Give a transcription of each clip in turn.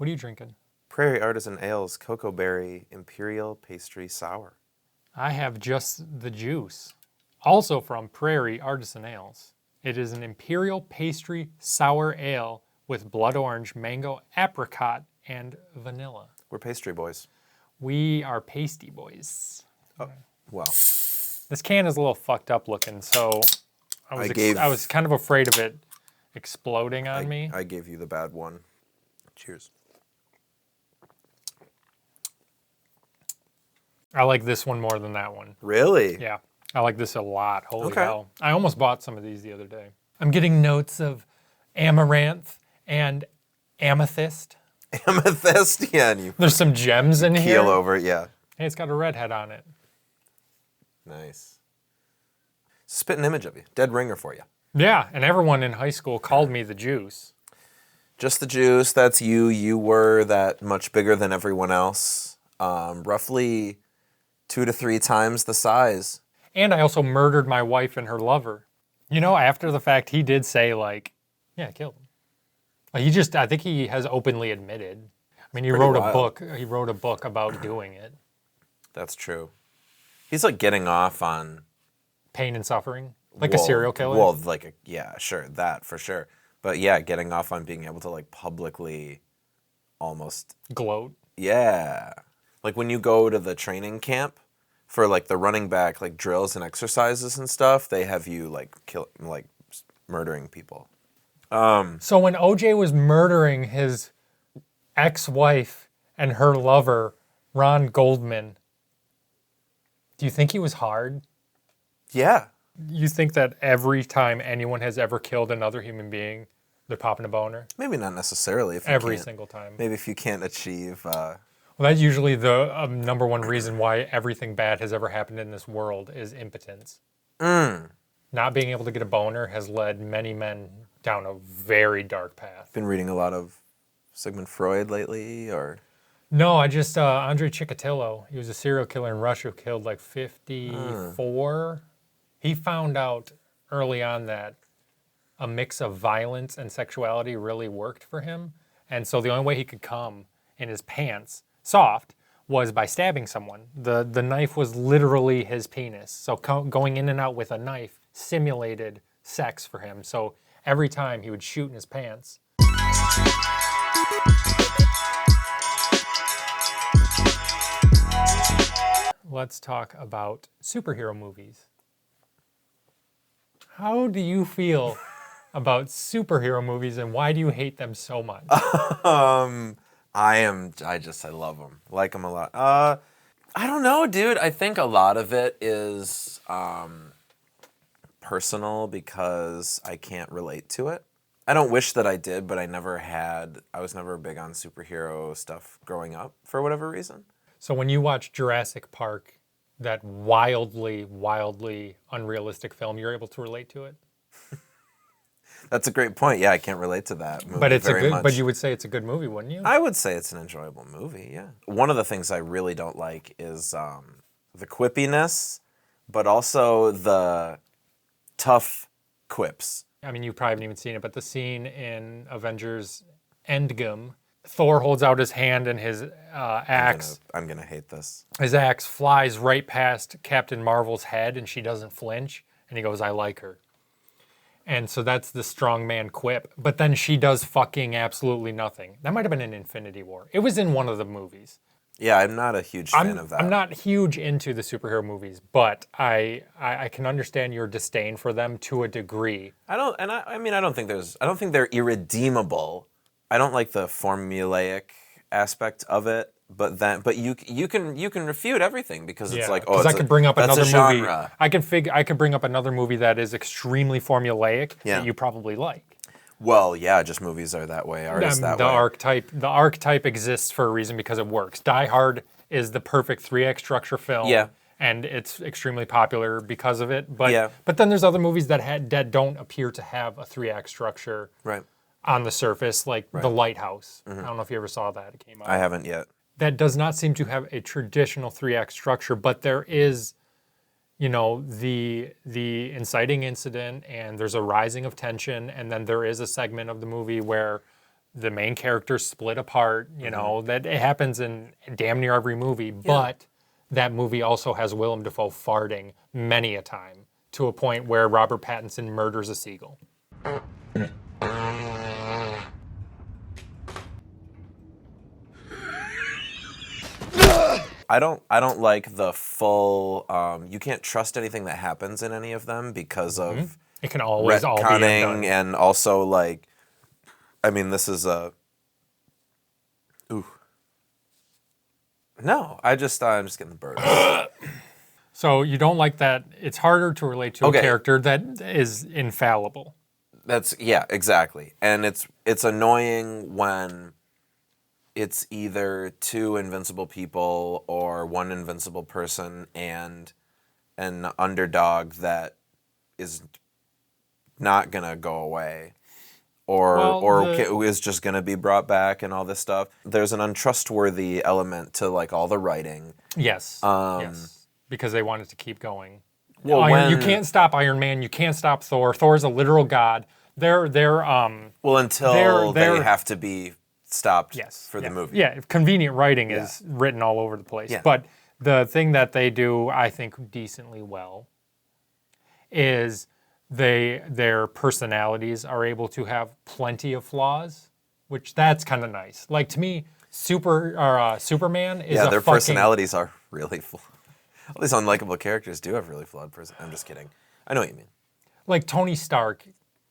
What are you drinking? Prairie Artisan Ales Cocoa Berry Imperial Pastry Sour. I have just the juice. Also from Prairie Artisan Ales. It is an imperial pastry sour ale with blood orange, mango, apricot, and vanilla. We're pastry boys. We are pasty boys. Oh, well. This can is a little fucked up looking, so I was kind of afraid of it exploding on me. I gave you the bad one. Cheers. I like this one more than that one. Really? Yeah, I like this a lot. Holy Okay. hell. I almost bought some of these the other day. I'm getting notes of amaranth and amethyst. Amethyst? Yeah, and you There's some gems in here. peel over it, yeah. Hey, it's got a redhead on it. Nice. Spitting image of you. Dead ringer for you. Yeah, and everyone in high school called me the juice. Just the juice, that's you. You were that much bigger than everyone else. Roughly 2 to 3 times the size. And I also murdered my wife and her lover. You know, after the fact, he did say, like, yeah, I killed him. Like, I think he has openly admitted. I mean, he wrote a book. He wrote a book about doing it. That's true. He's like getting off on Pain and suffering. Like a serial killer. Well, yeah, sure, that for sure. But yeah, getting off on being able to like publicly almost gloat. Yeah. Like when you go to the training camp for like the running back like drills and exercises and stuff, they have you like murdering people. So when OJ was murdering his ex-wife and her lover, Ron Goldman, do you think he was hard? Yeah. You think that every time anyone has ever killed another human being, they're popping a boner? Maybe not necessarily. Every single time. Maybe if you can't achieve... Well, that's usually the number one reason why everything bad has ever happened in this world is impotence. Not being able to get a boner has led many men down a very dark path. Been reading a lot of Sigmund Freud lately, or... No, I just, Andrei Chikatilo, he was a serial killer in Russia who killed like 54. He found out early on that a mix of violence and sexuality really worked for him. And so the only way he could come in his pants, soft, was by stabbing someone. The knife was literally his penis. So going in and out with a knife simulated sex for him. So every time he would shoot in his pants. Let's talk about superhero movies. How do you feel about superhero movies and why do you hate them so much? I love them. Like them a lot. I don't know, dude. I think a lot of it is personal because I can't relate to it. I don't wish that I did, but I was never big on superhero stuff growing up for whatever reason. So when you watch Jurassic Park, that wildly, wildly unrealistic film, you're able to relate to it? That's a great point. Yeah, I can't relate to that movie But you would say it's a good movie, wouldn't you? I would say it's an enjoyable movie, yeah. One of the things I really don't like is the quippiness, but also the tough quips. I mean, you probably haven't even seen it, but the scene in Avengers Endgame, Thor holds out his hand and his axe. I'm gonna hate this. His axe flies right past Captain Marvel's head and she doesn't flinch. And he goes, I like her. And so that's the strongman quip. But then she does fucking absolutely nothing. That might have been in Infinity War. It was in one of the movies. Yeah, I'm not a huge fan of that. I'm not huge into the superhero movies, but I can understand your disdain for them to a degree. I don't think they're irredeemable. I don't like the formulaic aspect of it, but you can refute everything because it's like, I could bring up another movie. Genre. I could bring up another movie that is extremely formulaic that you probably like. Well, yeah, just movies are that way. Art is that way. The archetype exists for a reason because it works. Die Hard is the perfect 3-act structure film. Yeah. And it's extremely popular because of it. But then there's other movies that don't appear to have a 3-act structure. Right. On the surface, like The Lighthouse. I don't know if you ever saw that. It came out. I haven't yet. That does not seem to have a traditional 3-act structure, but there is, the inciting incident, and there's a rising of tension, and then there is a segment of the movie where the main characters split apart, you know, that it happens in damn near every movie, but that movie also has Willem Dafoe farting many a time to a point where Robert Pattinson murders a seagull. I don't like the full. You can't trust anything that happens in any of them because of It can always all be retconning, undone. and also like, I mean, this is a. Ooh. No, I'm just getting the birds. So you don't like that it's harder to relate to Okay. a character that is infallible. That's yeah, exactly, and it's annoying when it's either two invincible people or one invincible person and an underdog that is not gonna go away, or is just gonna be brought back and all this stuff. There's an untrustworthy element to like all the writing. Yes. Yes. Because they wanted to keep going. Well, You can't stop Iron Man. You can't stop Thor. Thor's a literal god. They're until they have to be stopped for the movie. Yeah, convenient writing is written all over the place. Yeah. But the thing that they do, I think, decently well is their personalities are able to have plenty of flaws, which that's kind of nice. Like to me, Superman is their personalities are really flawed. All these unlikable characters do have really flawed I'm just kidding. I know what you mean. Like Tony Stark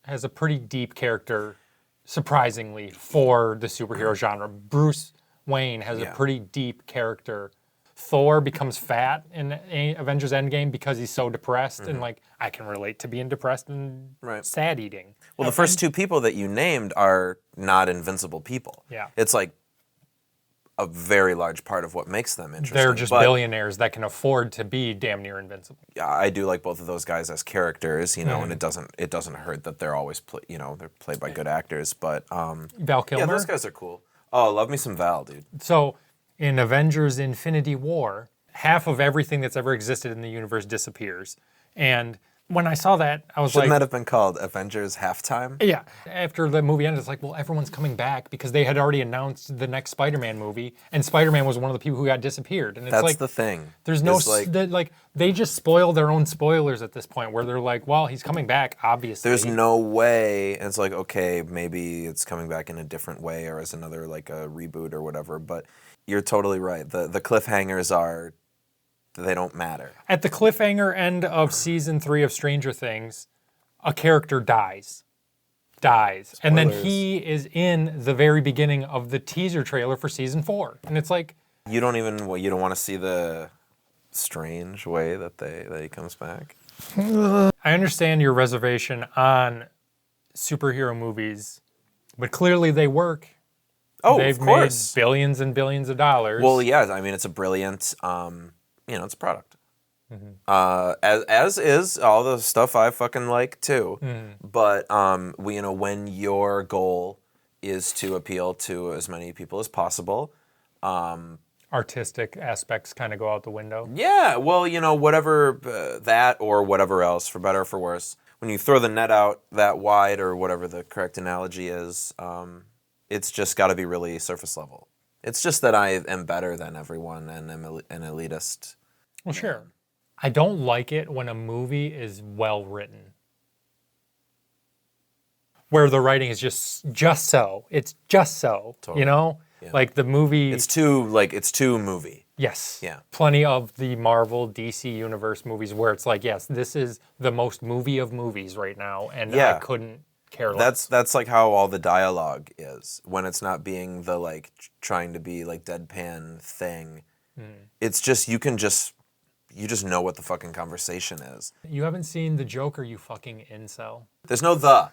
has a pretty deep character, surprisingly, for the superhero genre. Bruce Wayne has a pretty deep character. Thor becomes fat in Avengers Endgame because he's so depressed, and like I can relate to being depressed and sad eating. Well, the first two people that you named are not invincible people. Yeah. It's like a very large part of what makes them interesting. They're just billionaires that can afford to be damn near invincible. Yeah, I do like both of those guys as characters, you know, and it doesn't hurt that they're always they're played by good actors. But Val Kilmer. yeah, those guys are cool. Oh, love me some Val, dude. So in Avengers Infinity War, half of everything that's ever existed in the universe disappears. And when I saw that, I was Shouldn't that have been called Avengers Halftime? Yeah. After the movie ended, it's like, well, everyone's coming back because they had already announced the next Spider-Man movie, and Spider-Man was one of the people who got disappeared. And it's That's the thing. There's no they just spoil their own spoilers at this point, where they're like, well, he's coming back, obviously. There's no way. And it's like, okay, maybe it's coming back in a different way or as another like a reboot or whatever. But you're totally right. The cliffhangers they don't matter. At the cliffhanger end of season 3 of Stranger Things, a character dies. Spoilers. And then he is in the very beginning of the teaser trailer for season 4. And it's like, you don't want to see the strange way that he comes back. I understand your reservation on superhero movies, but clearly they work. Oh, They've of course. made billions and billions of dollars. Well, yeah, I mean, it's a brilliant, it's a product. As is all the stuff I fucking like too. But when your goal is to appeal to as many people as possible, artistic aspects kind of go out the window. Yeah, well, whatever that or whatever else, for better or for worse, when you throw the net out that wide or whatever the correct analogy is, it's just got to be really surface level. It's just that I am better than everyone and am an elitist. Well, sure. I don't like it when a movie is well written, where the writing is just so. It's just so. Totally. Yeah. Like the movie. It's too movie. Yes. Yeah. Plenty of the Marvel DC Universe movies where it's like, yes, this is the most movie of movies right now, and I couldn't care less. That's like how all the dialogue is when it's not being the like trying to be like deadpan thing. It's just you just know what the fucking conversation is. You haven't seen The Joker, you fucking incel. There's no the.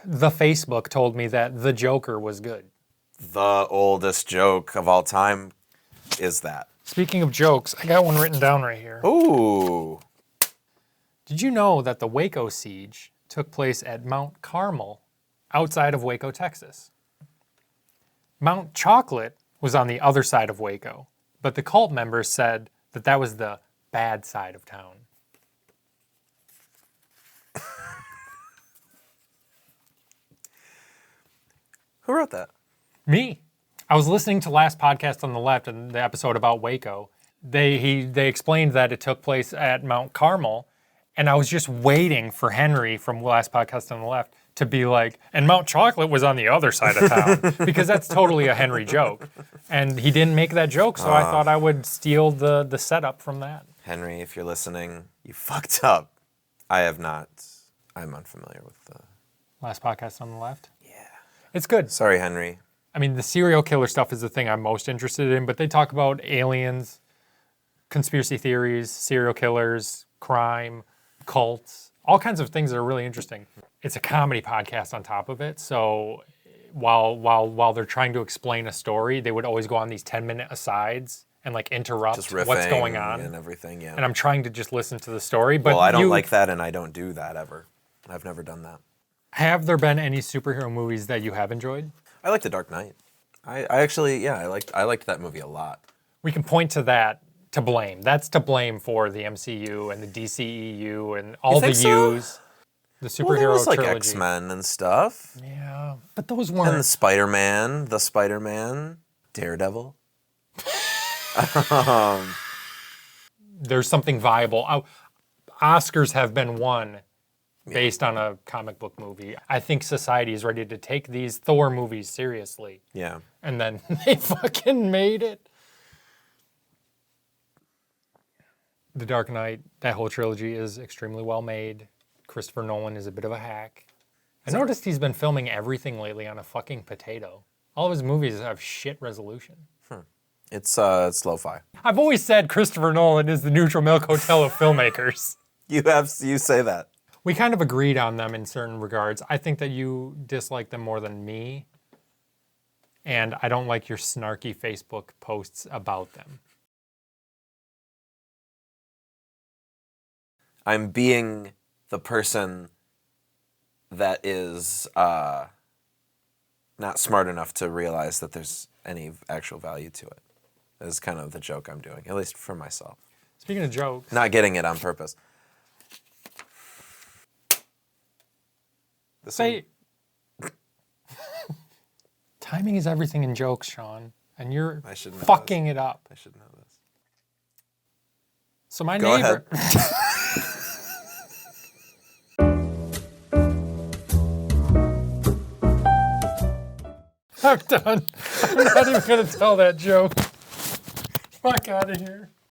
The Facebook told me that The Joker was good. The oldest joke of all time is that. Speaking of jokes, I got one written down right here. Ooh. Did you know that the Waco siege took place at Mount Carmel, outside of Waco, Texas? Mount Chocolate was on the other side of Waco, but the cult members said that was the bad side of town. Who wrote that? Me. I was listening to last podcast on the left and the episode about Waco. They explained that it took place at Mount Carmel, and I was just waiting for Henry from last podcast on the left to be like, and Mount Chocolate was on the other side of town, because that's totally a Henry joke. And he didn't make that joke, so I thought I would steal the setup from that. Henry, if you're listening, you fucked up. I have not. I'm unfamiliar with the... Last podcast on the left? Yeah. It's good. Sorry, Henry. I mean, the serial killer stuff is the thing I'm most interested in, but they talk about aliens, conspiracy theories, serial killers, crime, cults, all kinds of things that are really interesting. It's a comedy podcast on top of it, so while they're trying to explain a story, they would always go on these 10-minute asides and like interrupt Just riffing what's going on and everything, yeah. And I'm trying to just listen to the story, but well, I don't like that, and I don't do that ever. I've never done that. Have there been any superhero movies that you have enjoyed? I like The Dark Knight. I actually, yeah, I liked that movie a lot. We can point to that to blame. That's to blame for the MCU and the DCEU and all the U's. So? The superhero Well, there was like trilogy. X-Men and stuff. Yeah, but those And weren't. the Spider-Man, Daredevil. There's something viable. Oscars have been won based on a comic book movie. I think society is ready to take these Thor movies seriously. Yeah. And then they fucking made it. The Dark Knight, that whole trilogy is extremely well made. Christopher Nolan is a bit of a hack. I noticed he's been filming everything lately on a fucking potato. All of his movies have shit resolution. It's lo-fi. I've always said Christopher Nolan is the Neutral Milk Hotel of filmmakers. You say that. We kind of agreed on them in certain regards. I think that you dislike them more than me, and I don't like your snarky Facebook posts about them. I'm being the person that is not smart enough to realize that there's any actual value to it. That is kind of the joke I'm doing, at least for myself. Speaking of jokes. Not getting it on purpose. Say, timing is everything in jokes, Sean, and you're fucking it up. I should know this. So my Go neighbor. ahead. I'm done. I'm not even going to tell that joke. Fuck out of here.